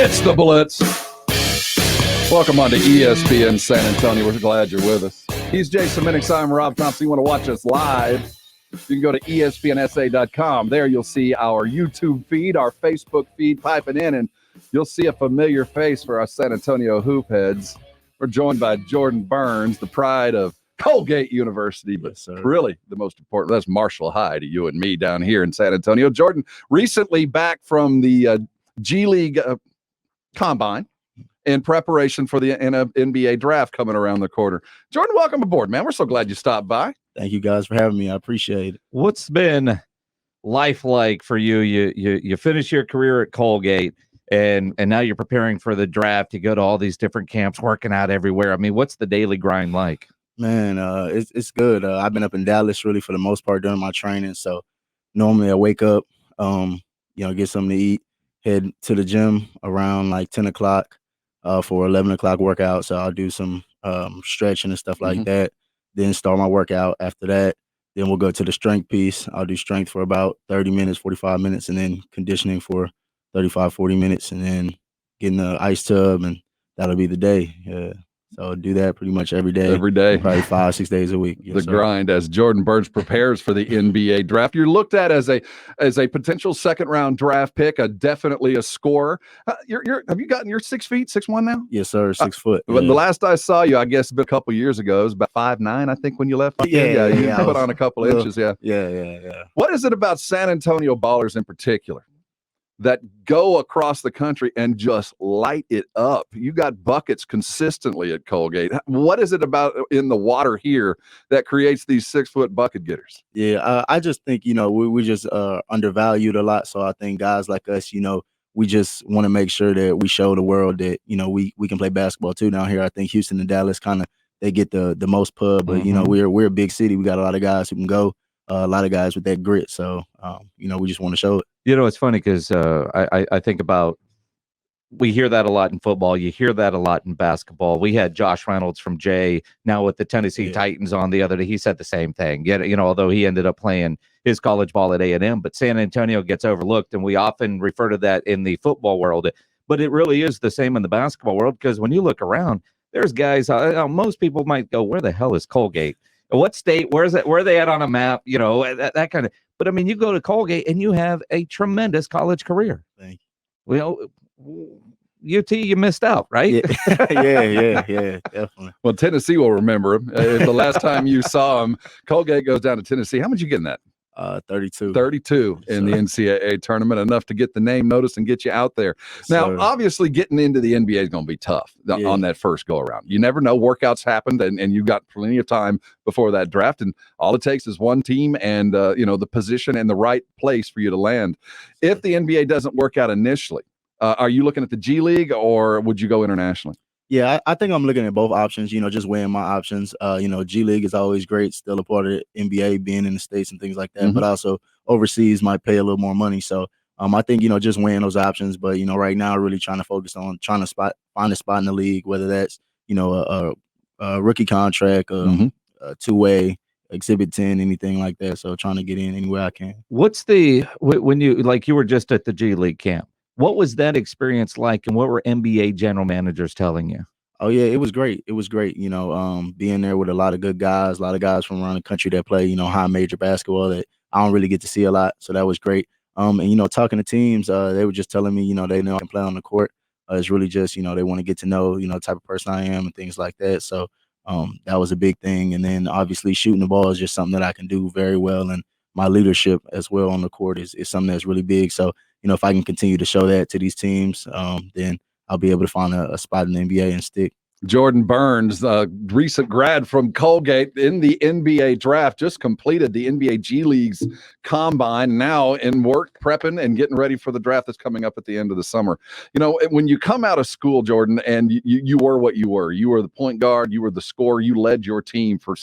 It's the Blitz. Welcome on to ESPN San Antonio. We're glad you're with us. He's Jason Minnix. I'm Rob Thompson. You want to watch us live? You can go to espnsa.com. There you'll see our YouTube feed, our Facebook feed piping in, and you'll see a familiar face for our San Antonio hoop heads. We're joined by Jordan Burns, the pride of Colgate University, but really the most important, that's Marshall High to you and me down here in San Antonio. Jordan, recently back from the G League Combine in preparation for the NBA draft coming around the corner. Jordan, welcome aboard, man. We're so glad you stopped by. Thank you guys for having me. I appreciate it. What's been life like for you? You finish your career at Colgate, and now you're preparing for the draft. You go to all these different camps, working out everywhere. I mean, what's the daily grind like? Man, it's good. I've been up in Dallas really for the most part during my training. So normally I wake up, get something to eat, head to the gym around like 10 o'clock for 11 o'clock workout. So I'll do some stretching and stuff like that. Then start my workout after that. Then we'll go to the strength piece. I'll do strength for about 30 minutes, 45 minutes, and then conditioning for 35, 40 minutes, and then get in the ice tub, and that'll be the day. So I'll do that pretty much every day. Every day. Probably 5-6 days a week. Yes, grind as Jordan Burns prepares for the NBA draft. You're looked at as a potential second-round draft pick, definitely a scorer. Have you gotten your 6 feet, 6'1" now? Yes, sir, 6 foot. But the last I saw you, I guess a couple years ago, it was about 5'9", I think, when you left. Yeah. You put on a couple inches, Yeah. What is it about San Antonio ballers in particular that go across the country and just light it up? You got buckets consistently at Colgate. What is it about in the water here that creates these 6-foot bucket getters? Yeah, I just think, we just undervalued a lot. So I think guys like us, we just want to make sure that we show the world that, we can play basketball too down here. I think Houston and Dallas they get the most pub, but, we're a big city. We got a lot of guys who can go, a lot of guys with that grit. So, we just want to show it. It's funny because I think about, we hear that a lot in football. You hear that a lot in basketball. We had Josh Reynolds from Jay, now with the Tennessee Titans on the other day. He said the same thing. Although he ended up playing his college ball at A&M, but San Antonio gets overlooked, and we often refer to that in the football world. But it really is the same in the basketball world, because when you look around, there's guys, most people might go, where the hell is Colgate? What state? Where are they at on a map? That kind of. But I mean, you go to Colgate and you have a tremendous college career. Thank you. UT, you missed out, right? Yeah, definitely. Well, Tennessee will remember him. If the last time you saw him, Colgate goes down to Tennessee. How much you getting that? 32. 32 in the NCAA tournament, enough to get the name noticed and get you out there. Now, obviously, getting into the NBA is going to be tough on that first go-around. You never know. Workouts happened, and you've got plenty of time before that draft, and all it takes is one team and, the position and the right place for you to land. If the NBA doesn't work out initially, are you looking at the G League, or would you go internationally? Yeah, I think I'm looking at both options, just weighing my options. G League is always great, still a part of the NBA, being in the States and things like that, but also overseas might pay a little more money. So I think, just weighing those options. But, right now, really trying to focus on trying to find a spot in the league, whether that's, a rookie contract, a two-way, Exhibit 10, anything like that. So trying to get in any way I can. What's when you were just at the G League camp, what was that experience like, and what were NBA general managers telling you? Oh, yeah, it was great. It was great, being there with a lot of good guys, a lot of guys from around the country that play, high major basketball that I don't really get to see a lot. So that was great. And, talking to teams, they were just telling me, they know I can play on the court. It's really just, they want to get to know, the type of person I am and things like that. So that was a big thing. And then obviously shooting the ball is just something that I can do very well. And my leadership as well on the court is something that's really big. So, if I can continue to show that to these teams, then I'll be able to find a spot in the NBA and stick. Jordan Burns, recent grad from Colgate in the NBA draft, just completed the NBA G League's combine, now in work, prepping and getting ready for the draft that's coming up at the end of the summer. When you come out of school, Jordan, and you were what you were the point guard, you were the scorer, you led your team from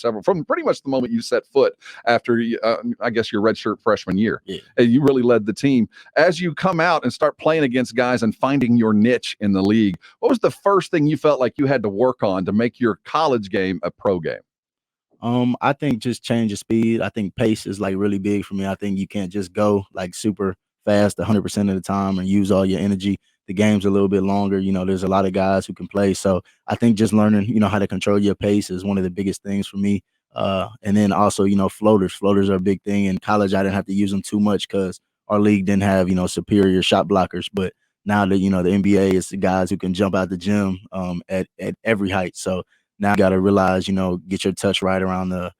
pretty much the moment you set foot after, I guess, your redshirt freshman year. Yeah. You really led the team. As you come out and start playing against guys and finding your niche in the league, what was the first thing you felt like you had to work on to make your college game a pro game? I think just change of speed. I think pace is like really big for me. I think you can't just go like super fast 100% of the time and use all your energy. I the game's a little bit longer. You know, there's a lot of guys who can play. So I think just learning, you know, how to control your pace is one of the biggest things for me. And then also, you know, floaters. Floaters are a big thing. In college, I didn't have to use them too much because our league didn't have, you know, superior shot blockers. But now that, you know, the NBA is the guys who can jump out the gym at every height. So now you got to realize, you know, get your touch right around the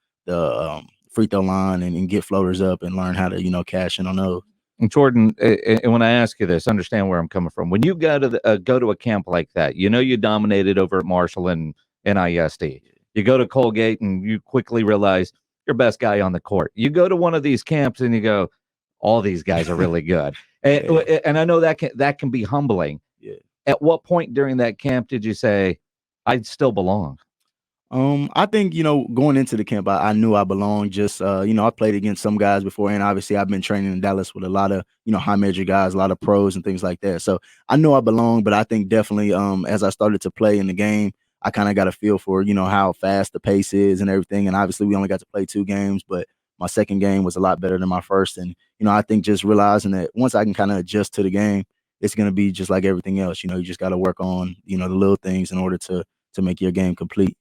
free throw line and get floaters up and learn how to, you know, cash in on those. And Jordan, and when I ask you this, understand where I'm coming from. When you go to a camp like that, you know you dominated over at Marshall and ISD. You go to Colgate and you quickly realize you're best guy on the court. You go to one of these camps and you go, all these guys are really good. And I know that can be humbling. Yeah. At what point during that camp did you say, I still belong? I think, you know, going into the camp, I knew I belonged. Just, you know, I played against some guys before, and obviously I've been training in Dallas with a lot of, you know, high major guys, a lot of pros and things like that. So I knew I belonged, but I think definitely as I started to play in the game, I kind of got a feel for, you know, how fast the pace is and everything. And obviously we only got to play 2 games, but my second game was a lot better than my first. And, you know, I think just realizing that once I can kind of adjust to the game, it's going to be just like everything else. You know, you just got to work on, you know, the little things in order to make your game complete.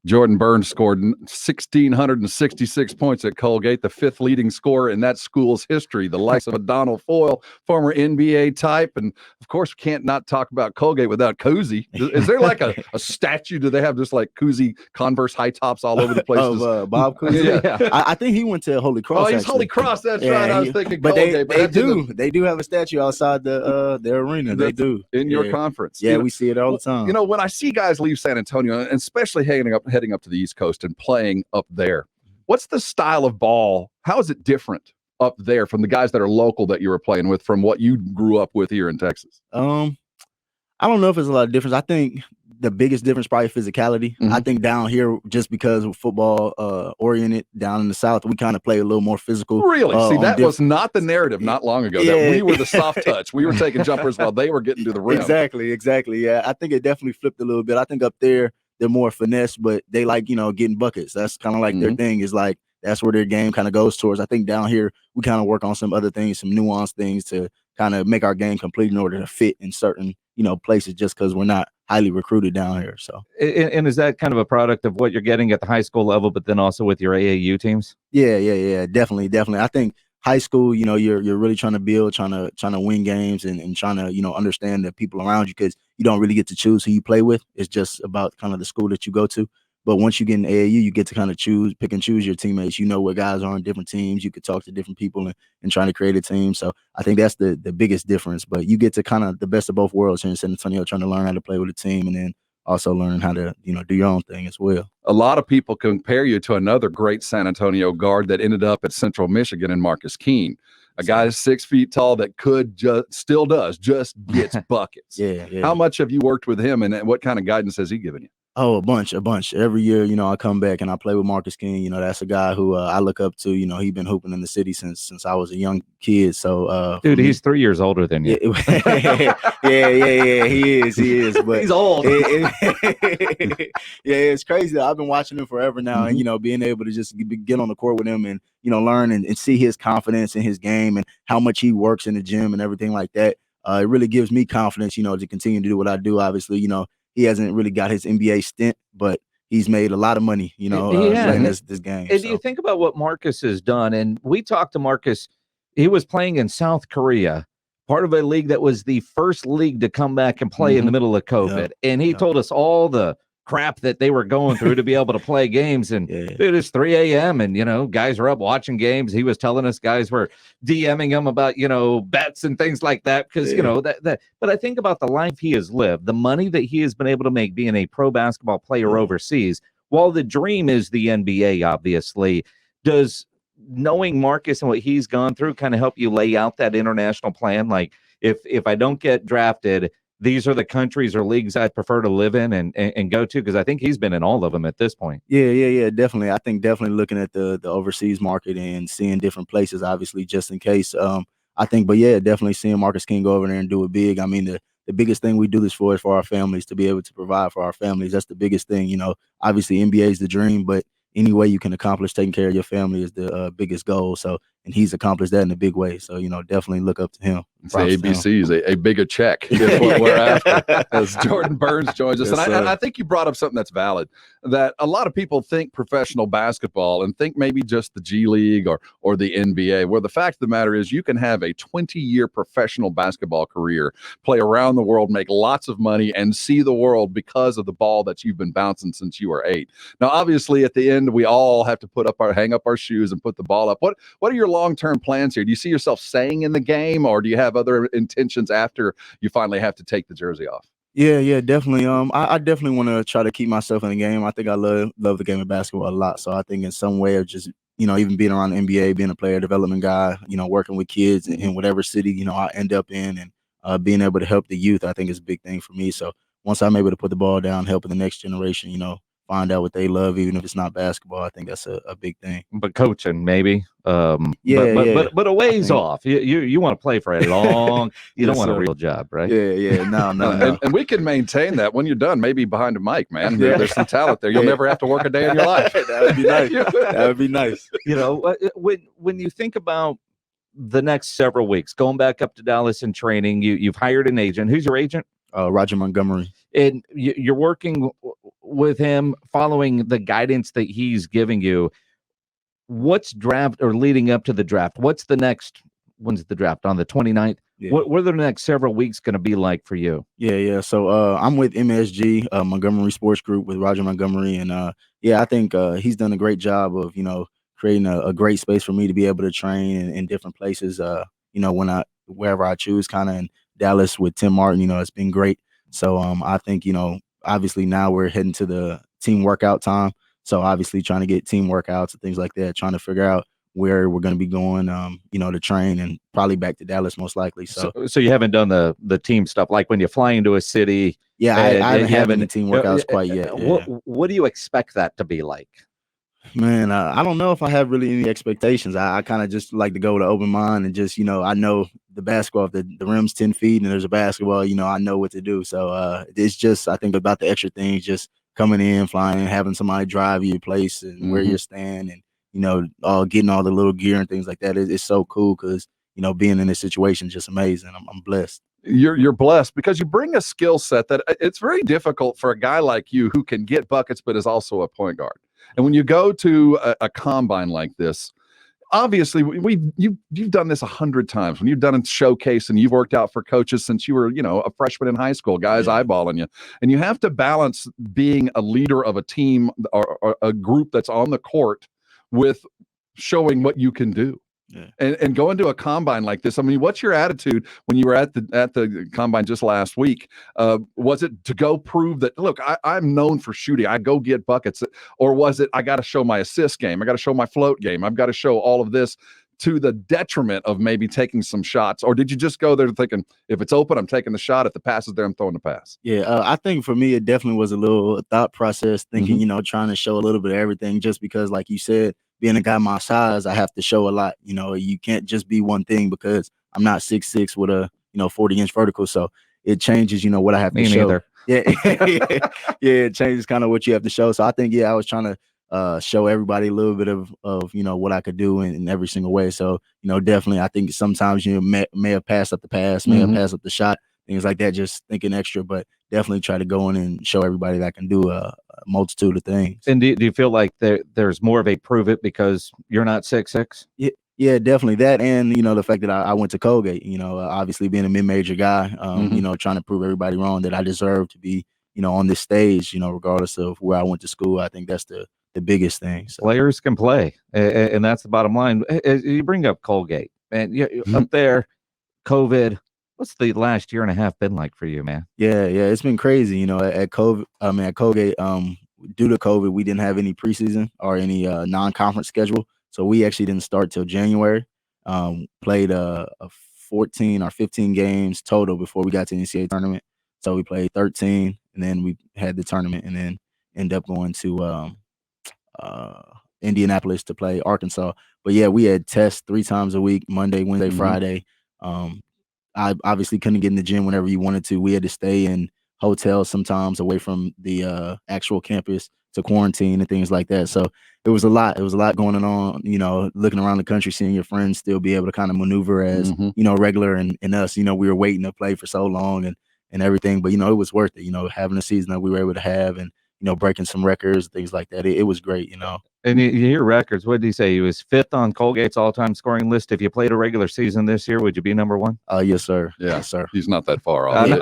Jordan Burns scored 1,666 points at Colgate, the 5th leading scorer in that school's history, the likes of a Donald Foyle, former NBA type. And, of course, can't not talk about Colgate without Cousy. Is there like a statue? Do they have just like Cousy Converse high tops all over the place? Bob Cousy? Yeah. I think he went to Holy Cross. Oh, he's actually. Holy Cross. That's right. I was thinking but Colgate. They do have a statue outside the arena. They do. In your conference. Yeah, we see it all the time. You know, when I see guys leave San Antonio, and especially heading up to the East Coast and playing up there, what's the style of ball? How is it different up there from the guys that are local that you were playing with from what you grew up with here in Texas? I don't know if there's a lot of difference. I think the biggest difference probably physicality. I think down here, just because of football oriented, down in the South, we kind of play a little more physical. Really? See, that was not the narrative not long ago. That we were the soft touch. We were taking jumpers while they were getting to the rim. Exactly. Yeah, I think it definitely flipped a little bit. I think up there, they're more finesse, but they like, you know, getting buckets. That's kind of like their thing, is like, that's where their game kind of goes towards. I think down here, we kind of work on some other things, some nuanced things to kind of make our game complete in order to fit in certain, you know, places, just because we're not highly recruited down here. So, and is that kind of a product of what you're getting at the high school level, but then also with your AAU teams? Yeah, definitely. I think high school, you know, you're really trying to build, trying to win games and trying to, you know, understand the people around you, because you don't really get to choose who you play with. It's just about kind of the school that you go to. But once you get in AAU, you get to kind of pick and choose your teammates. You know what guys are on different teams. You could talk to different people and trying to create a team. So I think that's the biggest difference. But you get to kind of the best of both worlds here in San Antonio, trying to learn how to play with a team and then also learn how to, you know, do your own thing as well. A lot of people compare you to another great San Antonio guard that ended up at Central Michigan in Marcus Keene. A guy 6 feet tall that still gets buckets. Yeah. How much have you worked with him, and what kind of guidance has he given you? Oh, a bunch. Every year, you know, I come back and I play with Marcus King. You know, that's a guy who I look up to. You know, he's been hooping in the city since I was a young kid. So, dude, he's 3 years older than you. Yeah, he is. But he's old. It's crazy. I've been watching him forever now, and you know, being able to just get on the court with him and, you know, learn and see his confidence in his game and how much he works in the gym and everything like that. It really gives me confidence, you know, to continue to do what I do. Obviously, you know, he hasn't really got his NBA stint, but he's made a lot of money, you know, playing this game. And do you think about what Marcus has done? And we talked to Marcus. He was playing in South Korea, part of a league that was the first league to come back and play in the middle of COVID. And he told us all the crap that they were going through to be able to play games. And dude, it's 3 a.m. and, you know, guys are up watching games. He was telling us guys were DMing him about, you know, bets and things like that. Because, you know, that, but I think about the life he has lived, the money that he has been able to make being a pro basketball player overseas. While the dream is the NBA, obviously, does knowing Marcus and what he's gone through kind of help you lay out that international plan? Like, if I don't get drafted, these are the countries or leagues I'd prefer to live in and go to, because I think he's been in all of them at this point. Yeah, definitely. I think definitely looking at the overseas market and seeing different places, obviously, just in case. I think, but yeah, definitely seeing Marcus King go over there and do it big. I mean, the biggest thing we do this for is for our families, to be able to provide for our families. That's the biggest thing. You know, obviously NBA is the dream, but any way you can accomplish taking care of your family is the biggest goal. So and he's accomplished that in a big way. So, definitely look up to him. It's the ABCs, a bigger check is what we're after. As Jordan Burns joins us. Yes, and I think you brought up something that's valid, that a lot of people think professional basketball and think maybe just the G League or the NBA, where the fact of the matter is you can have a 20-year professional basketball career, play around the world, make lots of money, and see the world because of the ball that you've been bouncing since you were 8. Now, obviously, at the end, we all have to hang up our shoes and put the ball up. What are your long-term plans here? Do you see yourself staying in the game, or do you have other intentions after you finally have to take the jersey off? Yeah, definitely. I definitely want to try to keep myself in the game. I think I love the game of basketball a lot. So I think in some way of just, even being around the NBA, being a player development guy, working with kids in whatever city, I end up in, and being able to help the youth, I think is a big thing for me. So once I'm able to put the ball down, helping the next generation, find out what they love, even if it's not basketball, I think that's a big thing. But coaching, maybe. But a ways off. You want to play for a long. You don't want a real job, right? Yeah. No. And we can maintain that when you're done. Maybe behind a mic, man. There's some talent there. You'll never have to work a day in your life. That would be nice. That would be nice. When you think about the next several weeks, going back up to Dallas and training, you've hired an agent. Who's your agent? Roger Montgomery. And you're working with him, following the guidance that he's giving you. What's draft or leading up to the draft? When's the draft? On the 29th? Yeah. What are the next several weeks going to be like for you? Yeah. So I'm with MSG, Montgomery Sports Group, with Roger Montgomery. And I think he's done a great job of, creating a great space for me to be able to train in different places, wherever I choose, kind of in Dallas with Tim Martin, it's been great. So I think, obviously now we're heading to the team workout time. So obviously trying to get team workouts and things like that, trying to figure out where we're going to be going, to train, and probably back to Dallas most likely. So you haven't done the team stuff, like when you fly into a city. Yeah, I haven't the team workouts quite yet. What do you expect that to be like? Man, I don't know if I have really any expectations. I kind of just like to go with an open mind and just, I know the basketball, if the rim's 10 feet and there's a basketball, I know what to do. So it's just, I think about the extra things, just coming in, flying in, having somebody drive you your place and where you stand, and, getting all the little gear and things like that. It's so cool because, being in this situation is just amazing. I'm blessed. You're blessed because you bring a skill set that it's very difficult for a guy like you who can get buckets but is also a point guard. And when you go to a combine like this, obviously you've done this 100 times. When you've done a showcase and you've worked out for coaches since you were, a freshman in high school, guys eyeballing you, and you have to balance being a leader of a team or a group that's on the court with showing what you can do. Yeah. And going to a combine like this, I mean, what's your attitude when you were at the combine just last week? Was it to go prove that, look, I'm known for shooting, I go get buckets, or was it I got to show my assist game, I got to show my float game, I've got to show all of this to the detriment of maybe taking some shots? Or did you just go there thinking, if it's open, I'm taking the shot, if the pass is there, I'm throwing the pass? Yeah, I think for me, it definitely was a little thought process, thinking, trying to show a little bit of everything, just because, like you said, being a guy my size, I have to show a lot. You can't just be one thing, because I'm not 6'6" with a 40-inch vertical. So it changes, what I have to show. Neither. Yeah, it changes kind of what you have to show. So I think, I was trying to show everybody a little bit of what I could do in every single way. So definitely, I think sometimes may have passed up the pass, may have passed up the shot, things like that, just thinking extra, but definitely try to go in and show everybody that I can do a multitude of things. And do you feel like there's more of a prove it because you're not 6'6"? Yeah, definitely that. And, the fact that I went to Colgate, obviously being a mid-major guy, trying to prove everybody wrong that I deserve to be, on this stage, regardless of where I went to school. I think that's the biggest thing. So. Players can play, and that's the bottom line. You bring up Colgate, and up there, COVID. What's the last year and a half been like for you, man? Yeah, it's been crazy. At Colgate, due to COVID, we didn't have any preseason or any non-conference schedule, so we actually didn't start till January. Played 14 or 15 games total before we got to the NCAA tournament. So we played 13, and then we had the tournament, and then end up going to Indianapolis to play Arkansas. But yeah, we had tests 3 times a week: Monday, Wednesday, Friday. I obviously couldn't get in the gym whenever you wanted to. We had to stay in hotels sometimes away from the actual campus to quarantine and things like that. So it was a lot. It was a lot going on, looking around the country, seeing your friends still be able to kind of maneuver as, regular and us, we were waiting to play for so long and everything. But, it was worth it, having a season that we were able to have and, breaking some records, things like that. It was great, And you hear records. What did he say? He was 5th on Colgate's all-time scoring list. If you played a regular season this year, would you be number 1? Yes, sir. Yeah, yes, sir. He's not that far off. It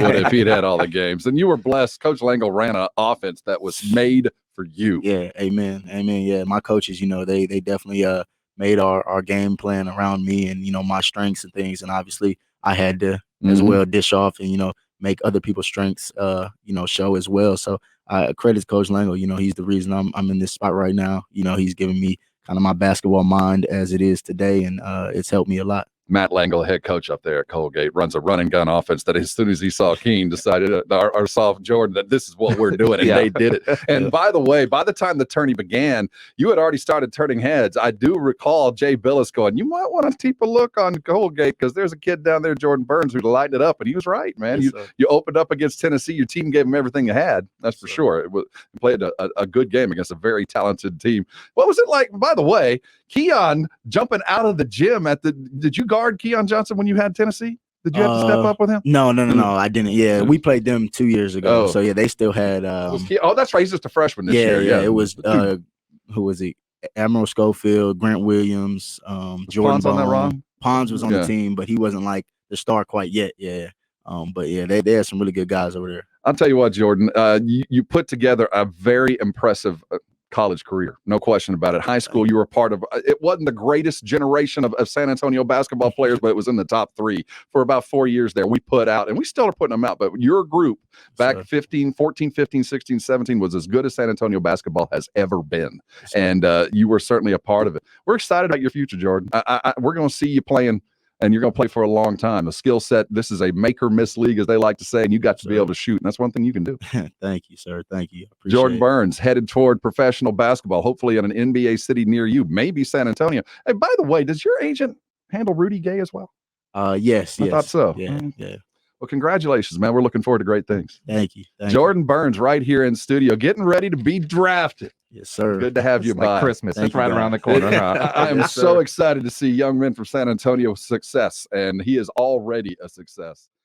would if he'd had all the games. And you were blessed. Coach Langle ran an offense that was made for you. Yeah, amen. Yeah, my coaches, they definitely made our game plan around me and, my strengths and things. And obviously I had to as well dish off and, make other people's strengths, show as well. So I credit Coach Langle. He's the reason I'm in this spot right now. He's given me kind of my basketball mind as it is today, and it's helped me a lot. Matt Langle, head coach up there at Colgate, runs a run and gun offense that as soon as he saw Keene decided, or saw Jordan, that this is what we're doing, and they did it. And by the way, by the time the tourney began, you had already started turning heads. I do recall Jay Billis going, you might want to keep a look on Colgate because there's a kid down there, Jordan Burns, who lighted it up, and he was right, man. Yes, you opened up against Tennessee. Your team gave them everything you had. That's for sure. You played a good game against a very talented team. What was it like, by the way, Keon jumping out of the gym did you guard Keon Johnson when you had Tennessee? Did you have to step up with him? No, I didn't. Yeah, we played them 2 years ago. So yeah, they still had that's right. He's just a freshman this year. Yeah, it was who was he? Admiral Schofield, Grant Williams, Jordan Pons on that wrong? Pons was on the team, but he wasn't like the star quite yet. Yeah. But yeah, they had some really good guys over there. I'll tell you what, Jordan, you put together a very impressive college career, no question about it. High school, you were part of, it wasn't the greatest generation of San Antonio basketball players, but it was in the top 3 for about 4 years there. We put out, and we still are putting them out, but your group back 14, 15, 16, 17 was as good as San Antonio basketball has ever been. And you were certainly a part of it. We're excited about your future, Jordan. We're going to see you playing, and you're going to play for a long time. A skill set, this is a make or miss league, as they like to say, and you got to be able to shoot, and that's one thing you can do. Thank you, sir. Thank you. Jordan Burns headed toward professional basketball, hopefully in an NBA city near you, maybe San Antonio. Hey, by the way, does your agent handle Rudy Gay as well? Yes. I thought so. Yeah. Well, congratulations, man. We're looking forward to great things. Thank you. Jordan Burns right here in studio, getting ready to be drafted. Yes, sir. Good to have you by. like Christmas. It's right around the corner. I am so excited to see young men from San Antonio success, and he is already a success.